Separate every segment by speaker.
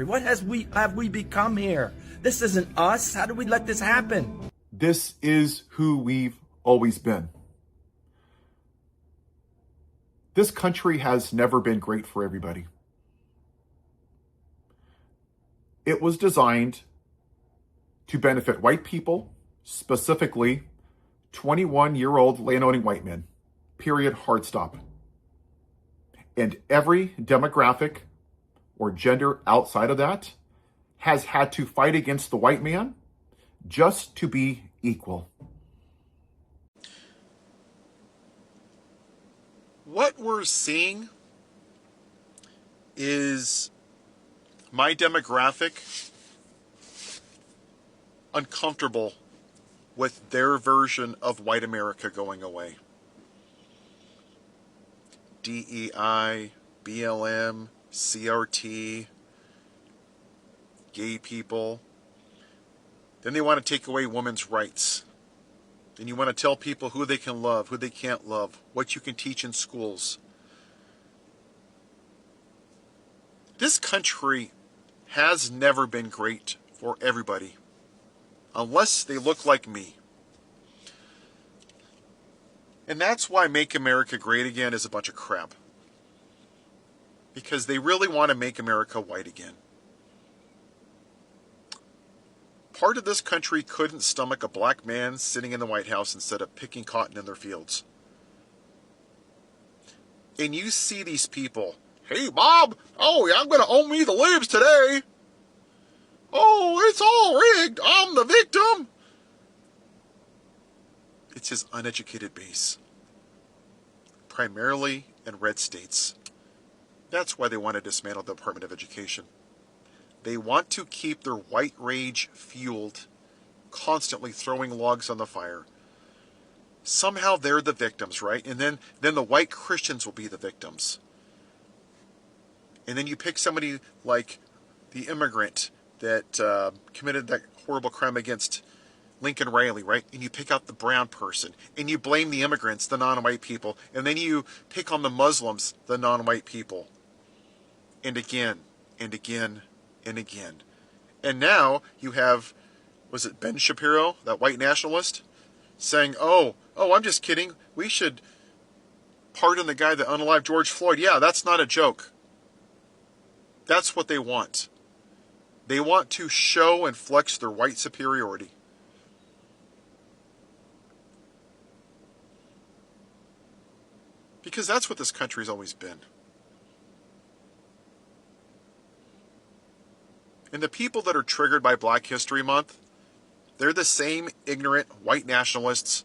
Speaker 1: What have we become here? This isn't us. How did we let this happen?
Speaker 2: This is who we've always been. This country has never been great for everybody. It was designed to benefit white people, specifically 21-year-old land-owning white men. Period. Hard stop. And every demographic or gender outside of that has had to fight against the white man just to be equal.
Speaker 3: What we're seeing is my demographic uncomfortable with their version of white America going away. DEI, BLM, CRT, gay people. Then they want to take away women's rights. Then you want to tell people who they can love, who they can't love, what you can teach in schools. This country has never been great for everybody, unless they look like me. And that's why Make America Great Again is a bunch of crap. Because they really want to make America white again. Part of this country couldn't stomach a black man sitting in the White House instead of picking cotton in their fields. And you see these people, hey Bob, oh yeah, I'm going to own me the libs today. Oh, it's all rigged, I'm the victim. It's his uneducated base, primarily in red states. That's why they want to dismantle the Department of Education. They want to keep their white rage fueled, constantly throwing logs on the fire. Somehow they're the victims, right? And then the white Christians will be the victims. And then you pick somebody like the immigrant that committed that horrible crime against Lincoln Riley, right? And you pick out the brown person. And you blame the immigrants, the non-white people. And then you pick on the Muslims, the non-white people. And again, and again, and again. And now you have, was it Ben Shapiro, that white nationalist, saying, oh, I'm just kidding. We should pardon the guy that unalived George Floyd. Yeah, that's not a joke. That's what they want. They want to show and flex their white superiority. Because that's what this country's always been. And the people that are triggered by Black History Month, they're the same ignorant white nationalists,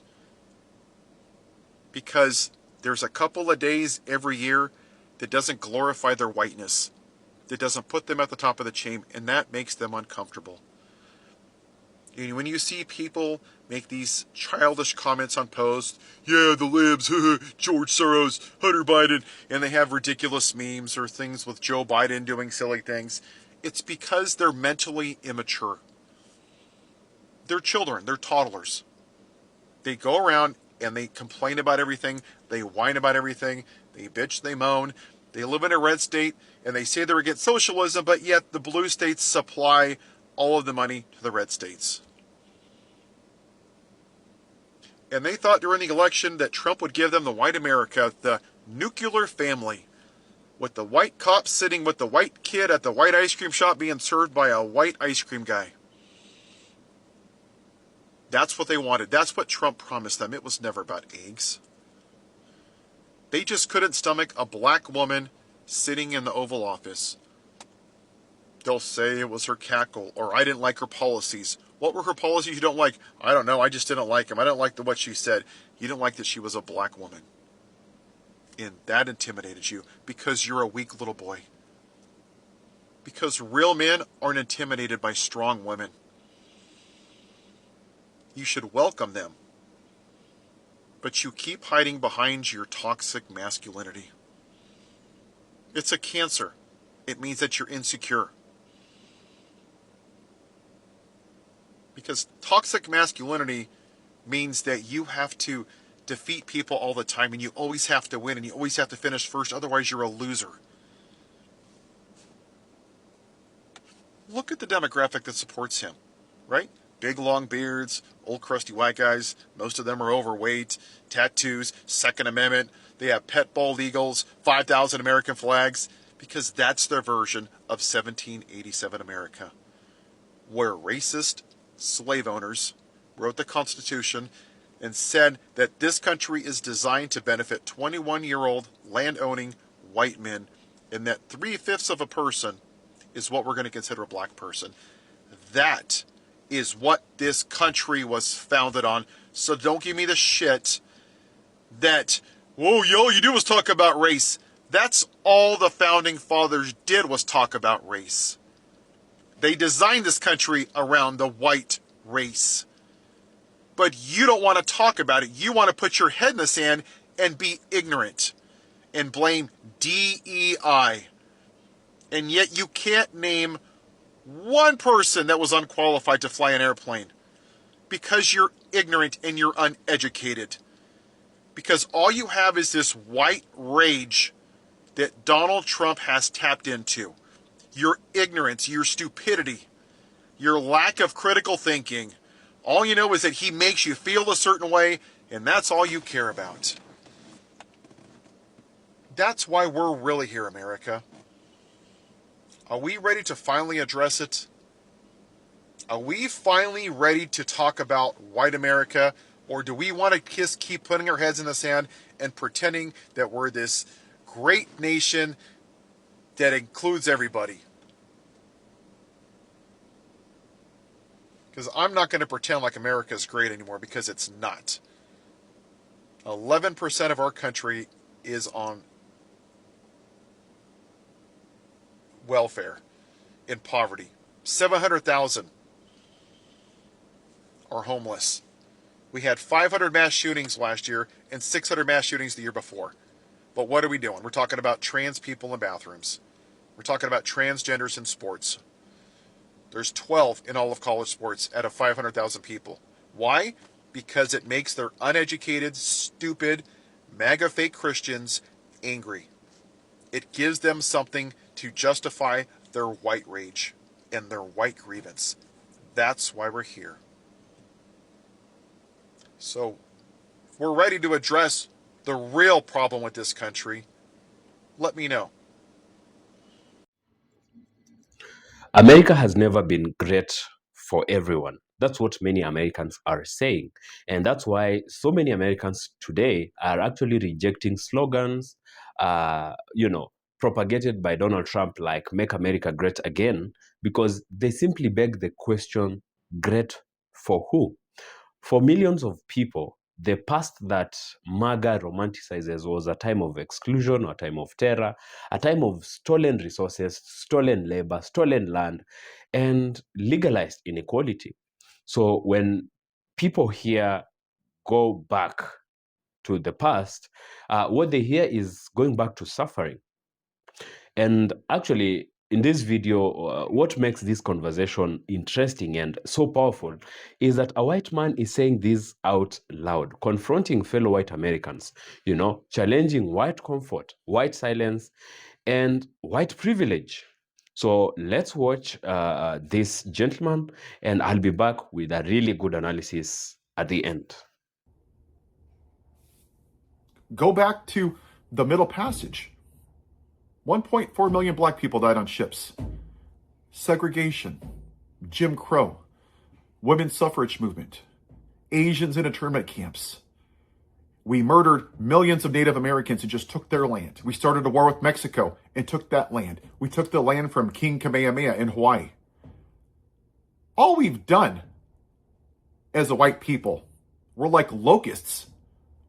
Speaker 3: because there's a couple of days every year that doesn't glorify their whiteness, that doesn't put them at the top of the chain, and that makes them uncomfortable. And when you see people make these childish comments on posts, yeah, the libs, George Soros, Hunter Biden, and they have ridiculous memes or things with Joe Biden doing silly things, it's because they're mentally immature. They're children. They're toddlers. They go around and they complain about everything. They whine about everything. They bitch, they moan. They live in a red state and they say they're against socialism, but yet the blue states supply all of the money to the red states. And they thought during the election that Trump would give them the white America, the nuclear family, with the white cop sitting with the white kid at the white ice cream shop being served by a white ice cream guy. That's what they wanted. That's what Trump promised them. It was never about eggs. They just couldn't stomach a black woman sitting in the Oval Office. They'll say it was her cackle, or I didn't like her policies. What were her policies you don't like? I don't know. I just didn't like them. I didn't like what she said. You didn't like that she was a black woman. And that intimidated you because you're a weak little boy. Because real men aren't intimidated by strong women. You should welcome them. But you keep hiding behind your toxic masculinity. It's a cancer. It means that you're insecure. Because toxic masculinity means that you have to defeat people all the time, and you always have to win, and you always have to finish first, otherwise you're a loser. Look at the demographic that supports him, right? Big long beards, old crusty white guys, most of them are overweight, tattoos, Second Amendment, they have pet bald eagles, 5,000 American flags, because that's their version of 1787 America, where racist slave owners wrote the Constitution and said that this country is designed to benefit 21-year-old land-owning white men, and that 3/5 of a person is what we're going to consider a black person. That is what this country was founded on. So don't give me the shit that, whoa, all you do was talk about race. That's all the founding fathers did was talk about race. They designed this country around the white race. But you don't want to talk about it. You want to put your head in the sand and be ignorant and blame DEI. And yet you can't name one person that was unqualified to fly an airplane because you're ignorant and you're uneducated. Because all you have is this white rage that Donald Trump has tapped into. Your ignorance, your stupidity, your lack of critical thinking. All you know is that he makes you feel a certain way, and that's all you care about. That's why we're really here, America. Are we ready to finally address it? Are we finally ready to talk about white America? Or do we want to just keep putting our heads in the sand and pretending that we're this great nation that includes everybody? Because I'm not going to pretend like America is great anymore, because it's not. 11% of our country is on welfare, in poverty. 700,000 are homeless. We had 500 mass shootings last year and 600 mass shootings the year before. But what are we doing? We're talking about trans people in bathrooms. We're talking about transgenders in sports. There's 12 in all of college sports out of 500,000 people. Why? Because it makes their uneducated, stupid, MAGA fake Christians angry. It gives them something to justify their white rage and their white grievance. That's why we're here. So, if we're ready to address the real problem with this country, let me know.
Speaker 4: America has never been great for everyone. That's what many Americans are saying. And that's why so many Americans today are actually rejecting slogans, propagated by Donald Trump, like "Make America Great Again," because they simply beg the question, great for who? For millions of people, the past that MAGA romanticizes was a time of exclusion, a time of terror, a time of stolen resources, stolen labor, stolen land, and legalized inequality. So when people here go back to the past, what they hear is going back to suffering. And actually, in this video, what makes this conversation interesting and so powerful is that a white man is saying this out loud, confronting fellow white Americans, challenging white comfort, white silence, and white privilege. So let's watch this gentleman, and I'll be back with a really good analysis at the end.
Speaker 2: Go back to the Middle Passage. 1.4 million black people died on ships. Segregation, Jim Crow, women's suffrage movement, Asians in internment camps. We murdered millions of Native Americans and just took their land. We started a war with Mexico and took that land. We took the land from King Kamehameha in Hawaii. All we've done as a white people, we're like locusts.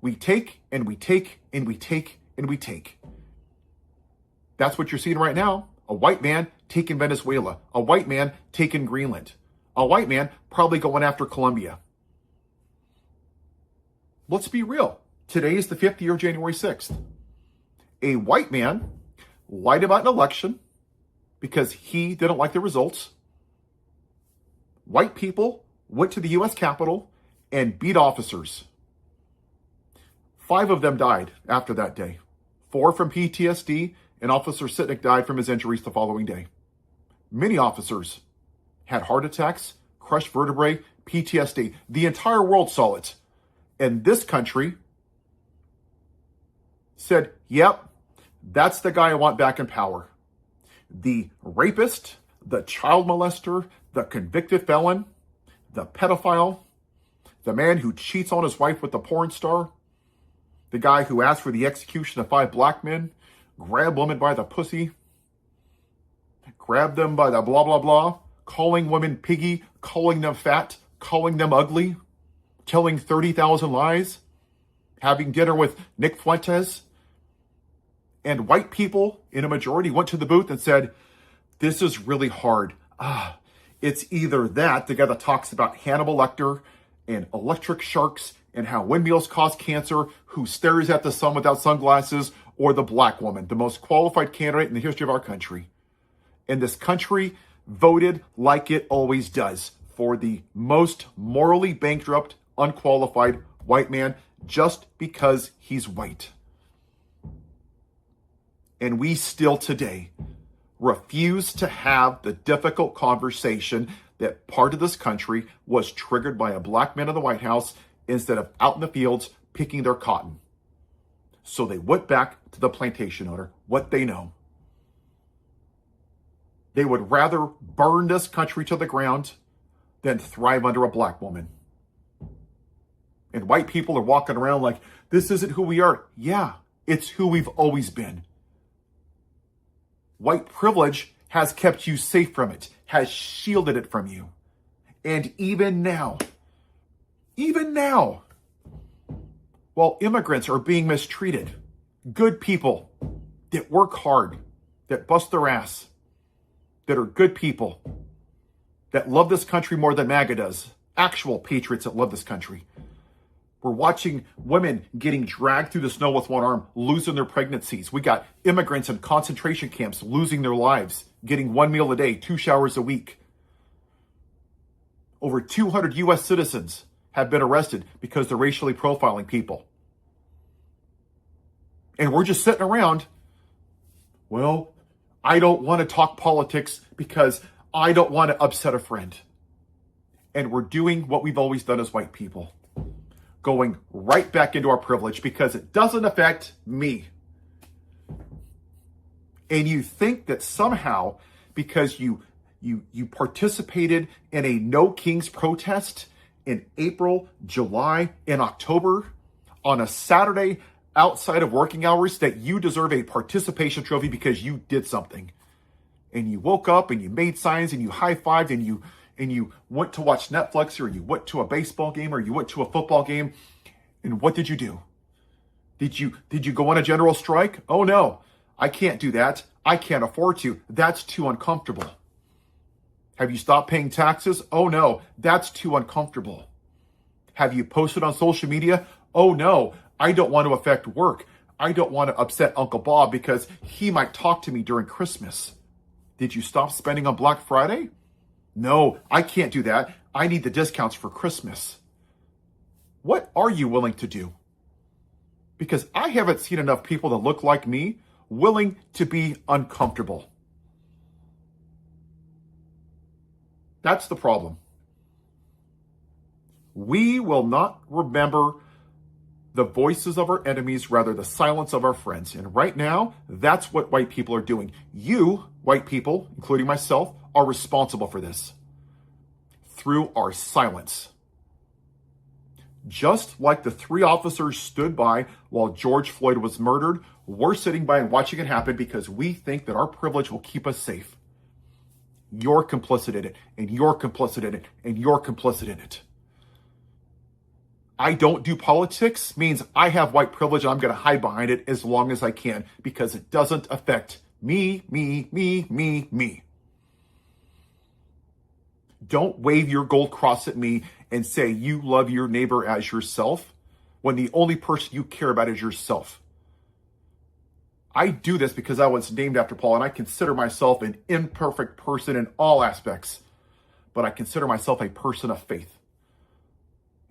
Speaker 2: We take and we take and we take and we take. That's what you're seeing right now. A white man taking Venezuela. A white man taking Greenland. A white man probably going after Colombia. Let's be real. Today is the 5th year of January 6th. A white man lied about an election because he didn't like the results. White people went to the U.S. Capitol and beat officers. 5 of them died after that day. 4 from PTSD, and Officer Sitnick died from his injuries the following day. Many officers had heart attacks, crushed vertebrae, PTSD. The entire world saw it. And this country said, yep, that's the guy I want back in power. The rapist, the child molester, the convicted felon, the pedophile, the man who cheats on his wife with the porn star, the guy who asked for the execution of 5 black men, grabbed women by the pussy, grabbed them by the blah, blah, blah, calling women piggy, calling them fat, calling them ugly, telling 30,000 lies, having dinner with Nick Fuentes. And white people in a majority went to the booth and said, this is really hard. It's either that, the guy that talks about Hannibal Lecter and electric sharks and how windmills cause cancer, who stares at the sun without sunglasses, or the black woman, the most qualified candidate in the history of our country. And this country voted like it always does for the most morally bankrupt, unqualified white man just because he's white. And we still today refuse to have the difficult conversation that part of this country was triggered by a black man in the White House instead of out in the fields picking their cotton. So they went back to the plantation owner, what they know. They would rather burn this country to the ground than thrive under a black woman. And white people are walking around like, this isn't who we are. Yeah, it's who we've always been. White privilege has kept you safe from it, has shielded it from you. And even now, while immigrants are being mistreated, good people that work hard, that bust their ass, that are good people, that love this country more than MAGA does, actual patriots that love this country. We're watching women getting dragged through the snow with one arm, losing their pregnancies. We got immigrants in concentration camps losing their lives, getting 1 meal a day, 2 showers a week. Over 200 U.S. citizens have been arrested because they're racially profiling people. And we're just sitting around, well, I don't want to talk politics because I don't want to upset a friend. And we're doing what we've always done as white people. Going right back into our privilege because it doesn't affect me. And you think that somehow, because you participated in a No Kings protest in April, July, and October on a Saturday outside of working hours, that you deserve a participation trophy because you did something. And you woke up and you made signs and you high-fived and you went to watch Netflix, or you went to a baseball game, or you went to a football game. And what did you do? Did you go on a general strike? Oh no, I can't do that. I can't afford to. That's too uncomfortable. Have you stopped paying taxes? Oh no, that's too uncomfortable. Have you posted on social media? Oh no, I don't want to affect work. I don't want to upset Uncle Bob because he might talk to me during Christmas. Did you stop spending on Black Friday? No, I can't do that. I need the discounts for Christmas. What are you willing to do? Because I haven't seen enough people that look like me willing to be uncomfortable. That's the problem. We will not remember the voices of our enemies, rather the silence of our friends. And right now, that's what white people are doing. You, white people, including myself, are responsible for this through our silence. Just like the 3 officers stood by while George Floyd was murdered, we're sitting by and watching it happen because we think that our privilege will keep us safe. You're complicit in it, and you're complicit in it, and you're complicit in it. I don't do politics means I have white privilege and I'm going to hide behind it as long as I can because it doesn't affect me. Don't wave your gold cross at me and say you love your neighbor as yourself when the only person you care about is yourself. I do this because I was named after Paul, and I consider myself an imperfect person in all aspects, but I consider myself a person of faith.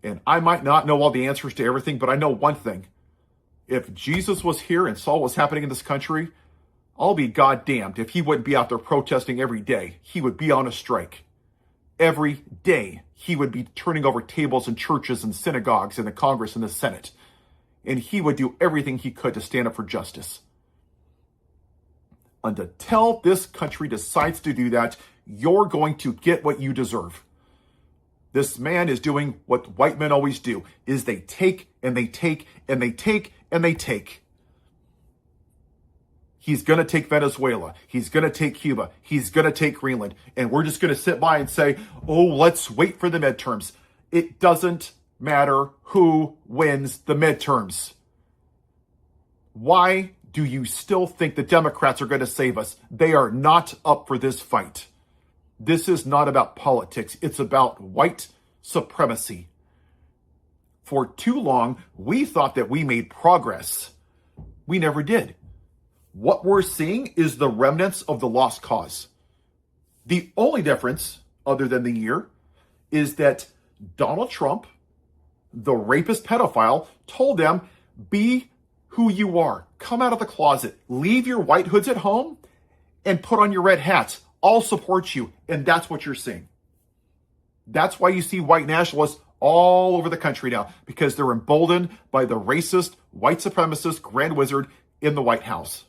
Speaker 2: And I might not know all the answers to everything, but I know one thing. If Jesus was here and saw what's happening in this country, I'll be goddamned if he wouldn't be out there protesting every day. He would be on a strike. Every day he would be turning over tables in churches and synagogues and the Congress and the Senate. And he would do everything he could to stand up for justice. Until this country decides to do that, you're going to get what you deserve. This man is doing what white men always do, is they take and they take and they take and they take. He's going to take Venezuela. He's going to take Cuba. He's going to take Greenland. And we're just going to sit by and say, oh, let's wait for the midterms. It doesn't matter who wins the midterms. Why do you still think the Democrats are going to save us? They are not up for this fight. This is not about politics. It's about white supremacy. For too long, we thought that we made progress. We never did. What we're seeing is the remnants of the lost cause. The only difference, other than the year, is that Donald Trump, the rapist pedophile, told them, be who you are. Come out of the closet. Leave your white hoods at home and put on your red hats. I'll support you. And that's what you're seeing. That's why you see white nationalists all over the country now, because they're emboldened by the racist, white supremacist grand wizard in the White House.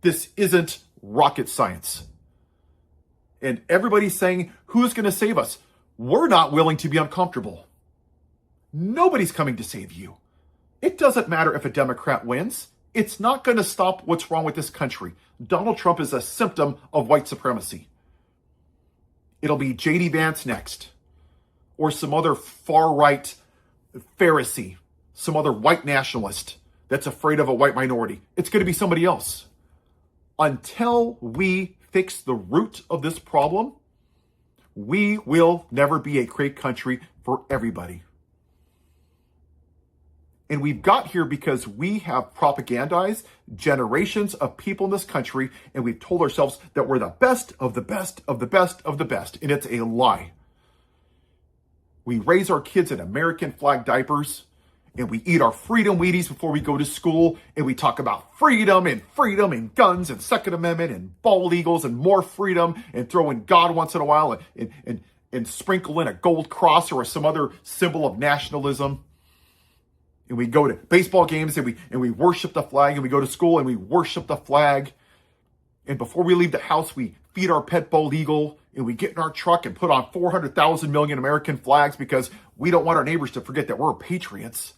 Speaker 2: This isn't rocket science. And everybody's saying, who's going to save us? We're not willing to be uncomfortable. Nobody's coming to save you. It doesn't matter if a Democrat wins. It's not going to stop what's wrong with this country. Donald Trump is a symptom of white supremacy. It'll be J.D. Vance next, or some other far-right Pharisee, some other white nationalist that's afraid of a white minority. It's going to be somebody else. Until we fix the root of this problem, we will never be a great country for everybody. And we've got here because we have propagandized generations of people in this country, and we've told ourselves that we're the best of the best of the best of the best, and it's a lie. We raise our kids in American flag diapers, and we eat our freedom Wheaties before we go to school, and we talk about freedom and guns and Second Amendment and bald eagles and more freedom, and throw in God once in a while and sprinkle in a gold cross or some other symbol of nationalism. And we go to baseball games and we worship the flag, and we go to school and we worship the flag. And before we leave the house, we feed our pet bald eagle, and we get in our truck and put on 400,000 million American flags because we don't want our neighbors to forget that we're patriots.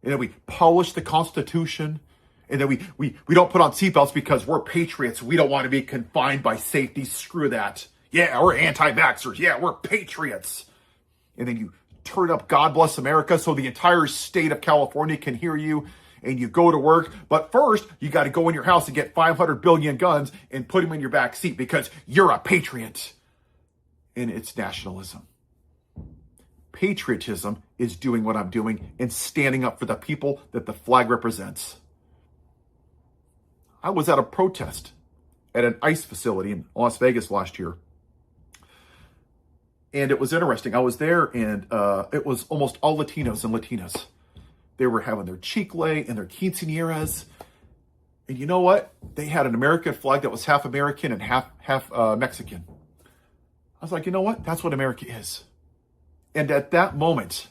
Speaker 2: And then we polish the Constitution. And then we don't put on seatbelts because we're patriots. We don't want to be confined by safety. Screw that. Yeah, we're anti-vaxxers. Yeah, we're patriots. And then you turn up God Bless America so the entire state of California can hear you, and you go to work. But first, you got to go in your house and get 500 billion guns and put them in your back seat because you're a patriot. And it's nationalism. Patriotism is doing what I'm doing and standing up for the people that the flag represents. I was at a protest at an ICE facility in Las Vegas last year. And it was interesting. I was there, and it was almost all Latinos and Latinas. They were having their chicle and their quinceañeras. And you know what? They had an American flag that was half American and half Mexican. I was like, you know what? That's what America is. And at that moment,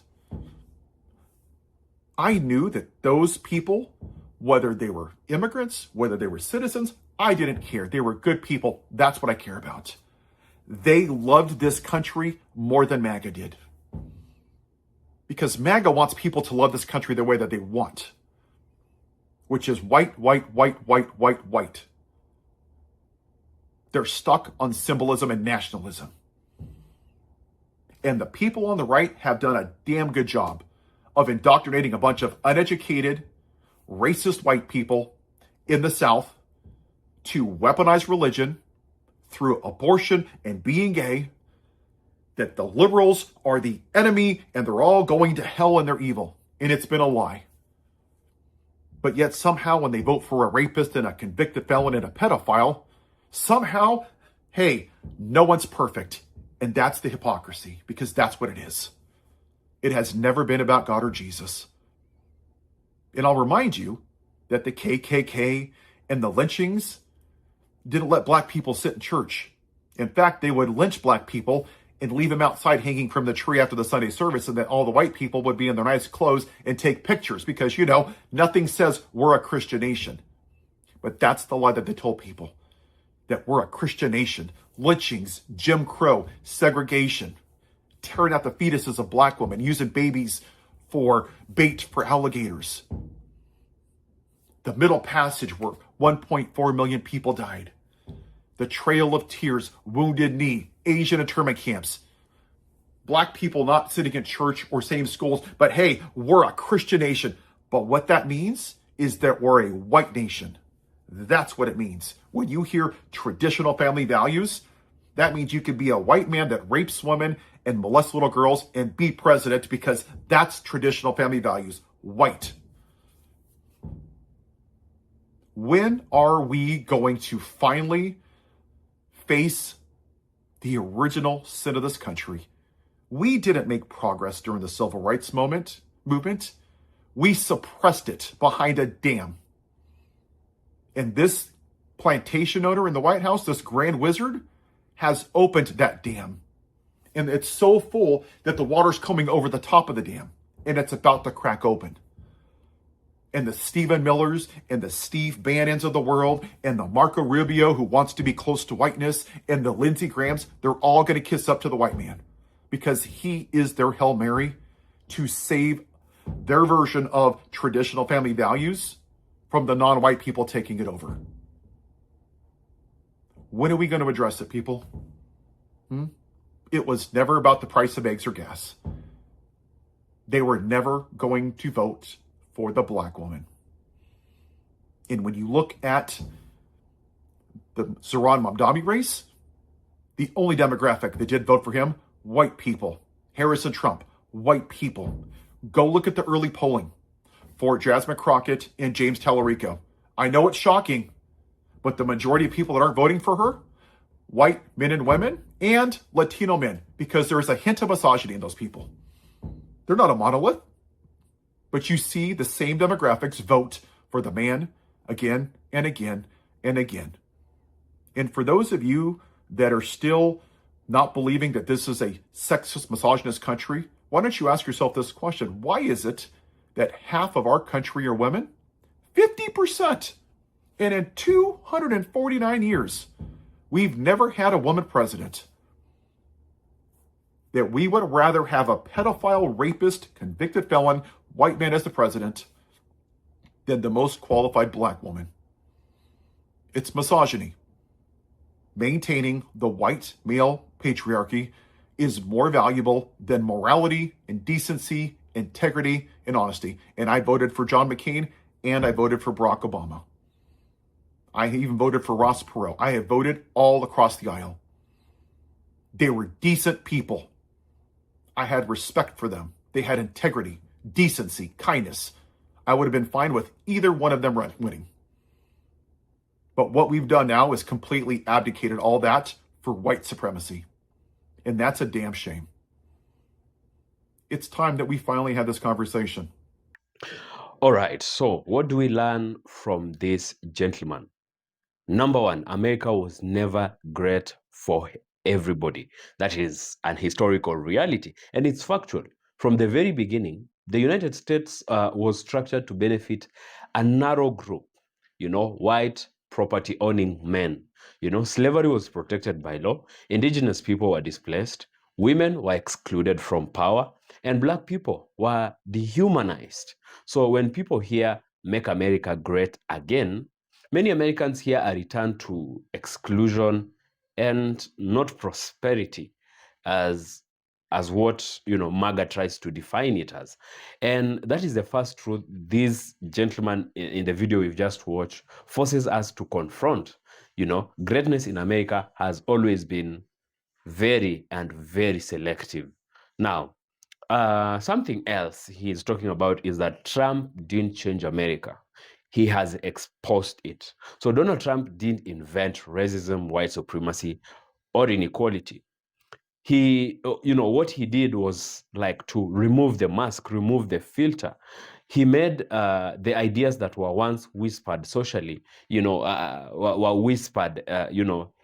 Speaker 2: I knew that those people, whether they were immigrants, whether they were citizens, I didn't care. They were good people. That's what I care about. They loved this country more than MAGA did. Because MAGA wants people to love this country the way that they want, which is white, white, white, white, white, white. They're stuck on symbolism and nationalism. And the people on the right have done a damn good job of indoctrinating a bunch of uneducated, racist white people in the South to weaponize religion through abortion and being gay, that the liberals are the enemy and they're all going to hell and they're evil. And it's been a lie. But yet somehow when they vote for a rapist and a convicted felon and a pedophile, somehow, hey, no one's perfect. And that's the hypocrisy, because that's what it is. It has never been about God or Jesus. And I'll remind you that the KKK and the lynchings, didn't let black people sit in church. In fact, they would lynch black people and leave them outside hanging from the tree after the Sunday service, and then all the white people would be in their nice clothes and take pictures because, nothing says we're a Christian nation. But that's the lie that they told people, that we're a Christian nation. Lynchings, Jim Crow, segregation, tearing out the fetuses of black women, using babies for bait for alligators. The Middle Passage, where 1.4 million people died. The Trail of Tears, Wounded Knee, Asian internment camps. Black people not sitting in church or same schools, but hey, we're a Christian nation. But what that means is that we're a white nation. That's what it means. When you hear traditional family values, that means you can be a white man that rapes women and molests little girls and be president, because that's traditional family values. White. When are we going to finally face the original sin of this country? We didn't make progress during the civil rights movement. We suppressed it behind a dam. And this plantation owner in the White House, this grand wizard, has opened that dam. And it's so full that the water's coming over the top of the dam, and it's about to crack open. And the Stephen Millers and the Steve Bannons of the world and the Marco Rubio, who wants to be close to whiteness, and the Lindsey Grahams, they're all going to kiss up to the white man, because he is their Hail Mary to save their version of traditional family values from the non-white people taking it over. When are we going to address it, people? It was never about the price of eggs or gas. They were never going to vote for the black woman. And when you look at the Zohran Mamdani race, the only demographic that did vote for him, white people. Harrison Trump, white people. Go look at the early polling for Jasmine Crockett and James Tallarico. I know it's shocking, but the majority of people that aren't voting for her, white men and women and Latino men, because there is a hint of misogyny in those people. They're not a monolith, but you see the same demographics vote for the man again and again and again. And for those of you that are still not believing that this is a sexist, misogynist country, why don't you ask yourself this question? Why is it that half of our country are women? 50%. And in 249 years, we've never had a woman president. That we would rather have a pedophile, rapist, convicted felon, white man as the president than the most qualified black woman. It's misogyny. Maintaining the white male patriarchy is more valuable than morality and decency, integrity, and honesty. And I voted for John McCain, and I voted for Barack Obama. I even voted for Ross Perot. I have voted all across the aisle. They were decent people. I had respect for them. They had integrity, decency, kindness. I would have been fine with either one of them winning. But what we've done now is completely abdicated all that for white supremacy. And that's a damn shame. It's time that we finally had this conversation.
Speaker 4: All right, so what do we learn from this gentleman? Number one, America was never great for everybody. That is an historical reality, and it's factual. From the very beginning, the United States was structured to benefit a narrow group, white property-owning men. Slavery was protected by law, indigenous people were displaced, women were excluded from power, and black people were dehumanized. So when people hear "Make America Great Again," many Americans hear a return to exclusion and not prosperity as what MAGA tries to define it as. And that is the first truth this gentleman in the video we've just watched forces us to confront. Greatness in America has always been very and very selective. Now, something else he's talking about is that Trump didn't change America. He has exposed it. So Donald Trump didn't invent racism, white supremacy, or inequality. He, what he did was like to remove the mask, remove the filter. He made the ideas that were once whispered socially, were whispered,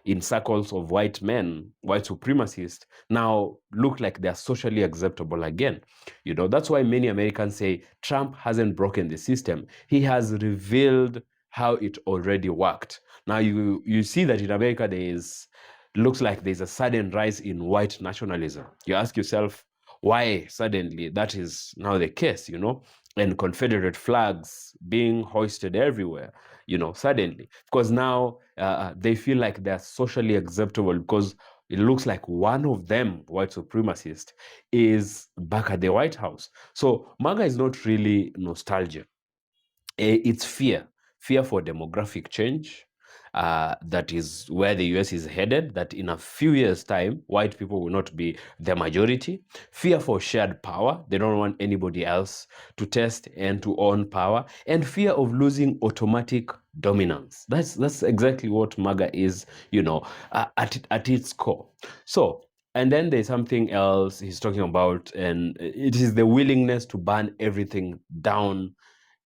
Speaker 4: in circles of white men, white supremacists, now look like they're socially acceptable again. That's why many Americans say Trump hasn't broken the system. He has revealed how it already worked. Now you see that in America looks like there's a sudden rise in white nationalism. You ask yourself why suddenly that is now the case, and Confederate flags being hoisted everywhere, suddenly. Because now they feel like they're socially acceptable because it looks like one of them, white supremacist, is back at the White House. So MAGA is not really nostalgia. It's fear for demographic change. That is where the US is headed, that in a few years' time, white people will not be the majority. Fear for shared power. They don't want anybody else to test and to own power. And fear of losing automatic dominance. That's exactly what MAGA is, at its core. So, and then there's something else he's talking about, and it is the willingness to burn everything down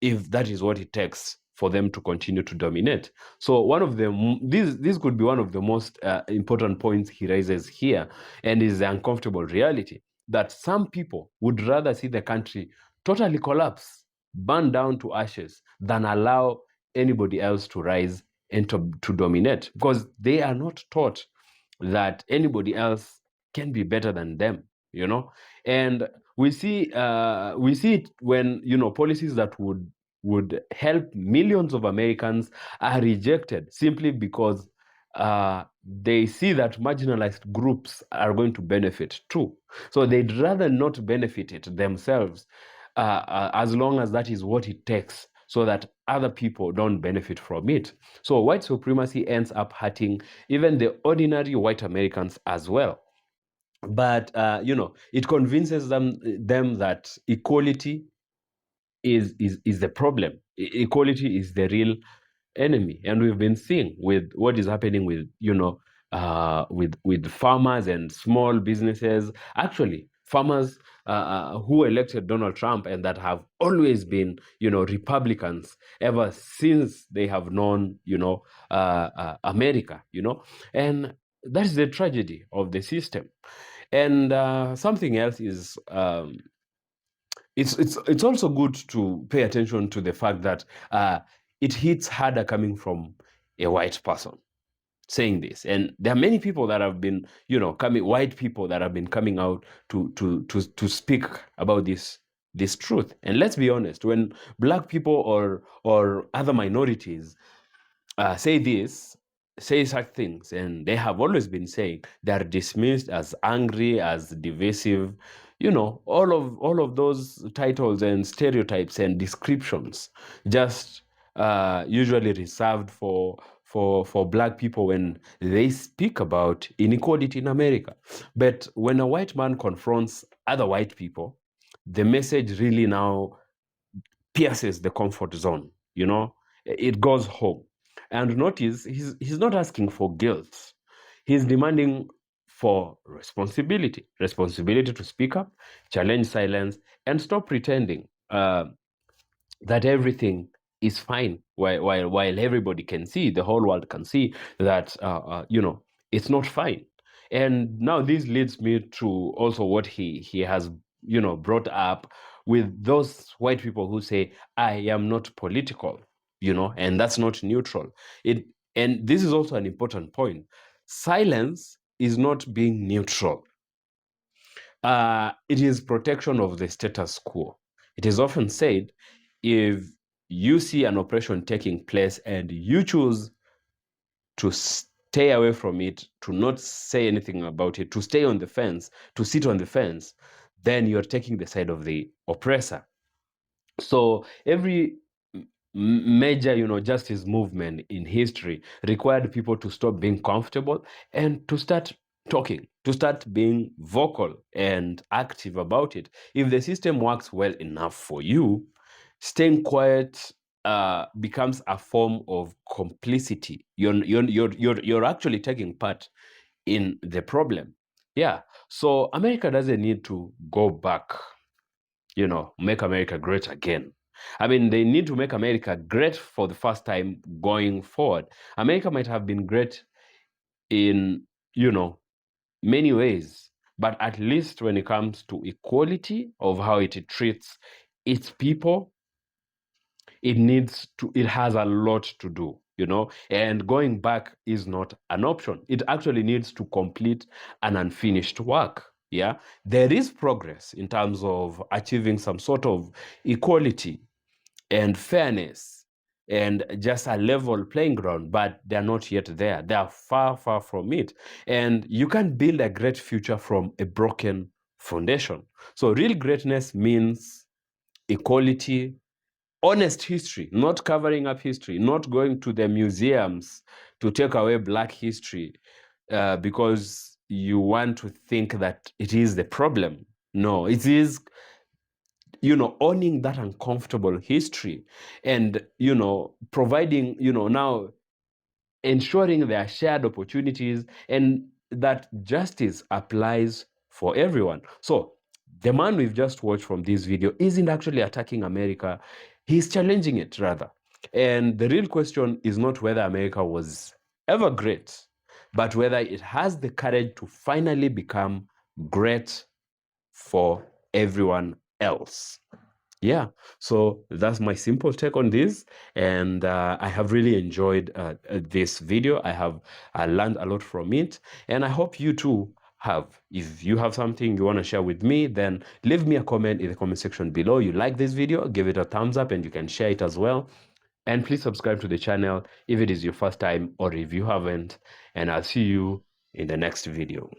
Speaker 4: if that is what it takes for them to continue to dominate. So one of the this could be one of the most important points he raises here, and is the uncomfortable reality that some people would rather see the country totally collapse, burn down to ashes, than allow anybody else to rise and to dominate, because they are not taught that anybody else can be better than them, and we see it when policies that would help millions of Americans are rejected simply because they see that marginalized groups are going to benefit too. So they'd rather not benefit it themselves, as long as that is what it takes, so that other people don't benefit from it. So white supremacy ends up hurting even the ordinary white Americans as well. But it convinces them that equality is the problem. Equality is the real enemy, and we've been seeing with what is happening with with farmers and small businesses. Actually, farmers who elected Donald Trump and that have always been Republicans ever since they have known America, and that is the tragedy of the system. And something else is it's also good to pay attention to the fact that it hits harder coming from a white person saying this. And there are many people that have been, white people that have been coming out to speak about this truth. And let's be honest, when black people or other minorities say such things, and they have always been saying, they're dismissed as angry, as divisive, all of those titles and stereotypes and descriptions, just usually reserved for black people when they speak about inequality in America. But when a white man confronts other white people, the message really now pierces the comfort zone. It goes home. And notice he's not asking for guilt. He's demanding for responsibility to speak up, challenge silence, and stop pretending that everything is fine, while everybody can see, the whole world can see that it's not fine. And now this leads me to also what he has brought up with those white people who say, I am not political, and that's not neutral. And this is also an important point. Silence is not being neutral. It is protection of the status quo. It is often said, if you see an oppression taking place and you choose to stay away from it, to not say anything about it, to stay on the fence, to sit on the fence, then you're taking the side of the oppressor. So every major justice movement in history required people to stop being comfortable and to start talking, to start being vocal and active about it. If the system works well enough for you, staying quiet becomes a form of complicity. You're actually taking part in the problem. Yeah. So America doesn't need to go back, make America great again. I mean, they need to make America great for the first time going forward. America might have been great in, many ways, but at least when it comes to equality of how it treats its people, it has a lot to do, and going back is not an option. It actually needs to complete an unfinished work. Yeah, there is progress in terms of achieving some sort of equality and fairness and just a level playing ground, but they're not yet there. They are far, far from it. And you can build a great future from a broken foundation. So real greatness means equality, honest history, not covering up history, not going to the museums to take away Black history because you want to think that it is the problem. No, it is, owning that uncomfortable history and, providing, now ensuring there are shared opportunities and that justice applies for everyone. So the man we've just watched from this video isn't actually attacking America. He's challenging it, rather. And the real question is not whether America was ever great, but whether it has the courage to finally become great for everyone else. Yeah, so that's my simple take on this, and I have really enjoyed this video. I learned a lot from it, and I hope you too have. If you have something you want to share with me, then leave me a comment in the comment section below. You like this video, give it a thumbs up, and you can share it as well. And please subscribe to the channel if it is your first time or if you haven't, and I'll see you in the next video.